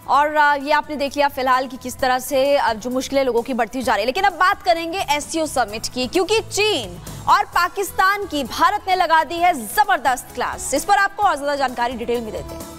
और ये आपने देख लिया फिलहाल कि किस तरह से जो मुश्किलें लोगों की बढ़ती जा रही है। लेकिन अब बात करेंगे एससीओ समिट की, क्योंकि चीन और पाकिस्तान की भारत ने लगा दी है जबरदस्त क्लास। इस पर आपको और ज्यादा जानकारी डिटेल में देते हैं।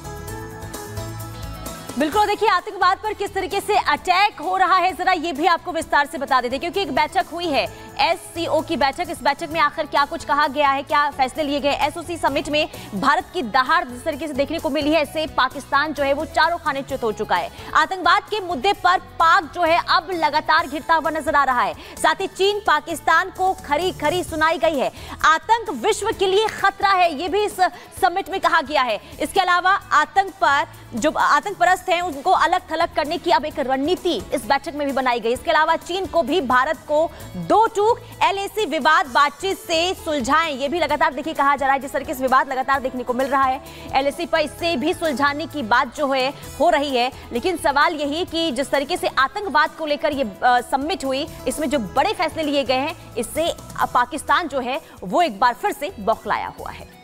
बिल्कुल, देखिए आतंकवाद पर किस तरीके से अटैक हो रहा है, जरा ये भी आपको विस्तार से बता देते हैं, क्योंकि एक बैठक हुई है एससीओ की बैठक। इस बैठक में आखिर क्या कुछ कहा गया है, क्या फैसले लिए गए। एसओसी समिट में भारत की दहाड़ जिस तरीके से देखने को मिली है, इससे पाकिस्तान जो है वो चारों खाने च्युत हो चुका है। आतंकवाद के मुद्दे पर पाक जो है अब लगातार घिरता हुआ नजर आ रहा है। साथ ही चीन पाकिस्तान को खरी खरी सुनाई गई है। आतंक विश्व के लिए खतरा है, ये भी इस समिट में कहा गया है। इसके अलावा आतंक पर जो आतंक परस्त हैं उनको अलग थलग करने की अब एक रणनीति इस बैठक में भी बनाई गई। इसके अलावा चीन को भी भारत को दो टूक एलएसी विवाद बातचीत से सुलझाएं, ये भी लगातार देखिए कहा जा रहा है। जिस तरीके से विवाद लगातार देखने को मिल रहा है एलएसी पर, इससे भी सुलझाने की बात जो है हो रही है। लेकिन सवाल यही कि जिस तरीके से आतंकवाद को लेकर ये समिट हुई, इसमें जो बड़े फैसले लिए गए हैं, इससे पाकिस्तान जो है वो एक बार फिर से बौखलाया हुआ है।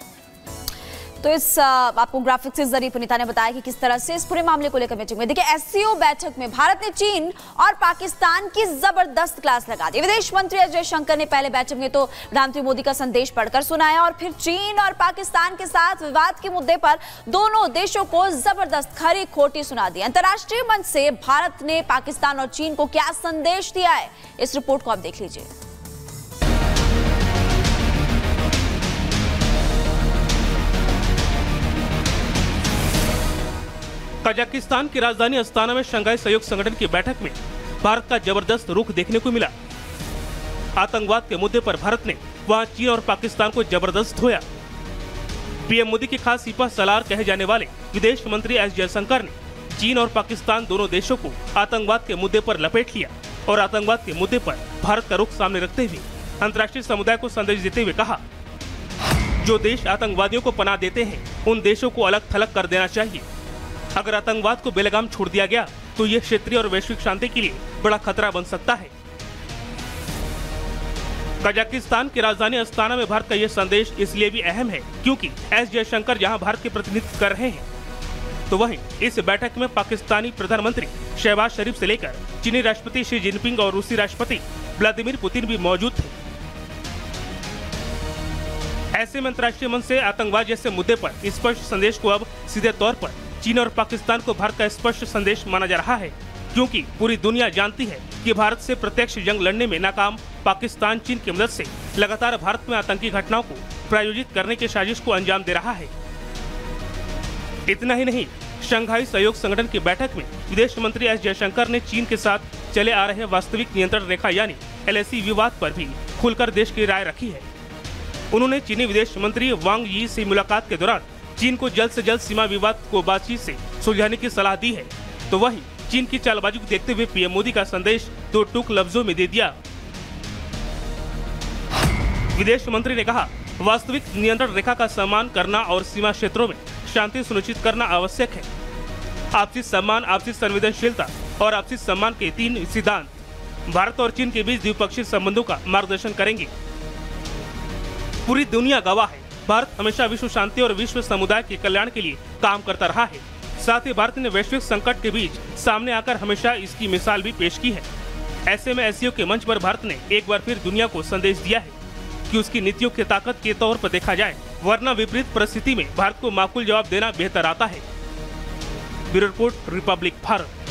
तो इस आपको ग्राफिक्स के जरिए पुनीता ने बताया कि किस तरह से इस पूरे मामले को लेकर मीटिंग में देखिए एससीओ बैठक में भारत ने चीन और पाकिस्तान की जबरदस्त क्लास लगा दी। विदेश मंत्री एस जयशंकर ने पहले बैठक में तो प्रधानमंत्री मोदी का संदेश पढ़कर सुनाया और फिर चीन और पाकिस्तान के साथ विवाद के मुद्दे पर दोनों देशों को जबरदस्त खरी खोटी सुना दी। अंतर्राष्ट्रीय मंच से भारत ने पाकिस्तान और चीन को क्या संदेश दिया है, इस रिपोर्ट को आप देख लीजिए। कजाकिस्तान की राजधानी अस्ताना में शंघाई सहयोग संगठन की बैठक में भारत का जबरदस्त रुख देखने को मिला। आतंकवाद के मुद्दे पर भारत ने वहां चीन और पाकिस्तान को जबरदस्त धोया। पीएम मोदी की खास सिपह सलार कहे जाने वाले विदेश मंत्री एस जयशंकर ने चीन और पाकिस्तान दोनों देशों को आतंकवाद के मुद्दे पर लपेट लिया और आतंकवाद के मुद्दे पर भारत का रुख सामने रखते हुए अंतर्राष्ट्रीय समुदाय को संदेश देते हुए कहा, जो देश आतंकवादियों को पनाह देते हैं उन देशों को अलग थलग कर देना चाहिए। अगर आतंकवाद को बेलगाम छोड़ दिया गया तो ये क्षेत्रीय और वैश्विक शांति के लिए बड़ा खतरा बन सकता है। कजाकिस्तान की राजधानी अस्ताना में भारत का यह संदेश इसलिए भी अहम है क्योंकि एस जयशंकर जहां भारत के प्रतिनिधित्व कर रहे हैं, तो वहीं इस बैठक में पाकिस्तानी प्रधानमंत्री शहबाज शरीफ से लेकर चीनी राष्ट्रपति शी जिनपिंग और रूसी राष्ट्रपति व्लादिमीर पुतिन भी मौजूद थे। ऐसे में अंतर्राष्ट्रीय मंच से आतंकवाद जैसे मुद्दे पर स्पष्ट संदेश को अब सीधे तौर पर चीन और पाकिस्तान को भारत का स्पष्ट संदेश माना जा रहा है, क्योंकि पूरी दुनिया जानती है कि भारत से प्रत्यक्ष जंग लड़ने में नाकाम पाकिस्तान चीन की मदद से लगातार भारत में आतंकी घटनाओं को प्रायोजित करने की साजिश को अंजाम दे रहा है। इतना ही नहीं, शंघाई सहयोग संगठन की बैठक में विदेश मंत्री एस जयशंकर ने चीन के साथ चले आ रहे वास्तविक नियंत्रण रेखा यानी एलएसी विवाद पर भी खुलकर देश की राय रखी है। उन्होंने चीनी विदेश मंत्री वांग यी से मुलाकात के दौरान चीन को जल्द से जल्द सीमा विवाद को बातचीत से सुलझाने की सलाह दी है। तो वहीं चीन की चालबाजी को देखते हुए पीएम मोदी का संदेश दो टूक लफ्जों में दे दिया। विदेश मंत्री ने कहा, वास्तविक नियंत्रण रेखा का सम्मान करना और सीमा क्षेत्रों में शांति सुनिश्चित करना आवश्यक है। आपसी सम्मान, आपसी संवेदनशीलता और आपसी सम्मान के तीन सिद्धांत भारत और चीन के बीच द्विपक्षीय संबंधों का मार्गदर्शन करेंगे। पूरी दुनिया गवाह है, भारत हमेशा विश्व शांति और विश्व समुदाय के कल्याण के लिए काम करता रहा है। साथ ही भारत ने वैश्विक संकट के बीच सामने आकर हमेशा इसकी मिसाल भी पेश की है। ऐसे में एससीओ के मंच पर भारत ने एक बार फिर दुनिया को संदेश दिया है कि उसकी नीतियों की ताकत के तौर पर देखा जाए, वरना विपरीत परिस्थिति में भारत को माकूल जवाब देना बेहतर आता है। Bureau report, Republic Bharat.